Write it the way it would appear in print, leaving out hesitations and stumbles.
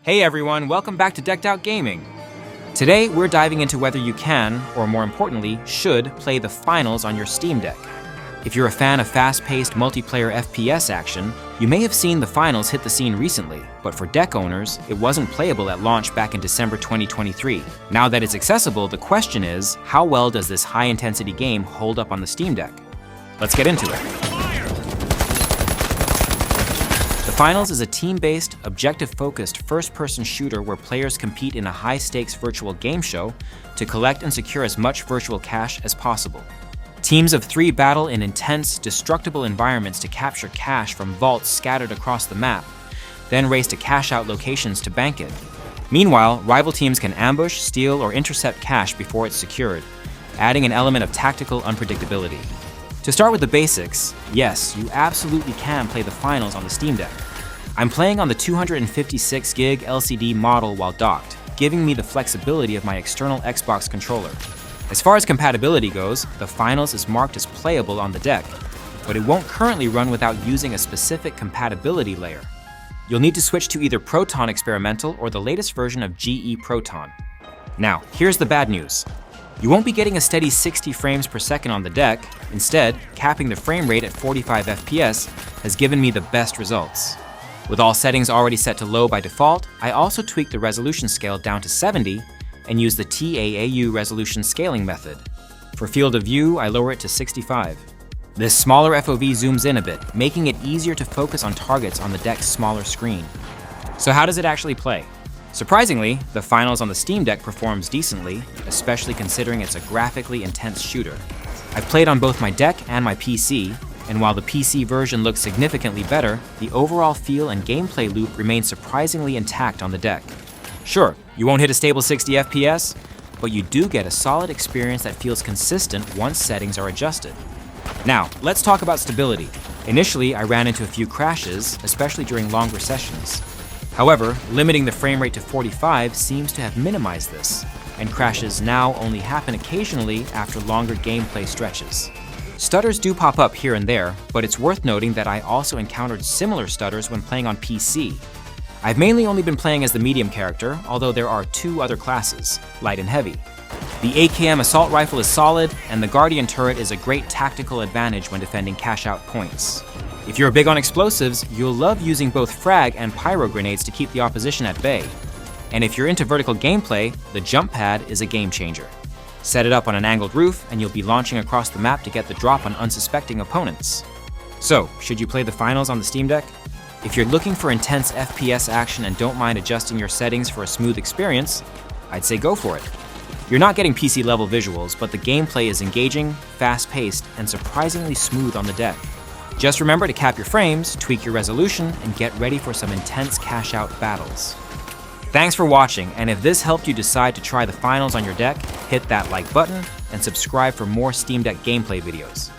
Hey everyone, welcome back to Decked Out Gaming. Today we're diving into whether you can, or more importantly, should play the finals on your Steam Deck. If you're a fan of fast-paced multiplayer FPS action, you may have seen the finals hit the scene recently, but for deck owners, it wasn't playable at launch back in December 2023. Now that it's accessible, the question is, how well does this high-intensity game hold up on the Steam Deck? Let's get into it. The Finals is a team-based, objective-focused first-person shooter where players compete in a high-stakes virtual game show to collect and secure as much virtual cash as possible. Teams of 3 battle in intense, destructible environments to capture cash from vaults scattered across the map, then race to cash-out locations to bank it. Meanwhile, rival teams can ambush, steal, or intercept cash before it's secured, adding an element of tactical unpredictability. To start with the basics, yes, you absolutely can play the finals on the Steam Deck. I'm playing on the 256 gig LCD model while docked, giving me the flexibility of my external Xbox controller. As far as compatibility goes, the finals is marked as playable on the deck, but it won't currently run without using a specific compatibility layer. You'll need to switch to either Proton Experimental or the latest version of GE Proton. Now, here's the bad news. You won't be getting a steady 60 frames per second on the deck. Instead, capping the frame rate at 45 FPS has given me the best results. With all settings already set to low by default, I also tweaked the resolution scale down to 70 and use the TAAU resolution scaling method. For field of view, I lower it to 65. This smaller FOV zooms in a bit, making it easier to focus on targets on the deck's smaller screen. So how does it actually play? Surprisingly, the finals on the Steam Deck performs decently, especially considering it's a graphically intense shooter. I've played on both my deck and my PC, and while the PC version looks significantly better, the overall feel and gameplay loop remains surprisingly intact on the deck. Sure, you won't hit a stable 60 FPS, but you do get a solid experience that feels consistent once settings are adjusted. Now, let's talk about stability. Initially, I ran into a few crashes, especially during longer sessions. However, limiting the frame rate to 45 seems to have minimized this, and crashes now only happen occasionally after longer gameplay stretches. Stutters do pop up here and there, but it's worth noting that I also encountered similar stutters when playing on PC. I've mainly only been playing as the medium character, although there are 2 other classes, light and heavy. The AKM assault rifle is solid, and the Guardian turret is a great tactical advantage when defending cash-out points. If you're big on explosives, you'll love using both frag and pyro grenades to keep the opposition at bay. And if you're into vertical gameplay, the jump pad is a game changer. Set it up on an angled roof, and you'll be launching across the map to get the drop on unsuspecting opponents. So, should you play the finals on the Steam Deck? If you're looking for intense FPS action and don't mind adjusting your settings for a smooth experience, I'd say go for it. You're not getting PC-level visuals, but the gameplay is engaging, fast-paced, and surprisingly smooth on the deck. Just remember to cap your frames, tweak your resolution, and get ready for some intense cash-out battles. Thanks for watching, and if this helped you decide to try the finals on your deck, hit that like button and subscribe for more Steam Deck gameplay videos.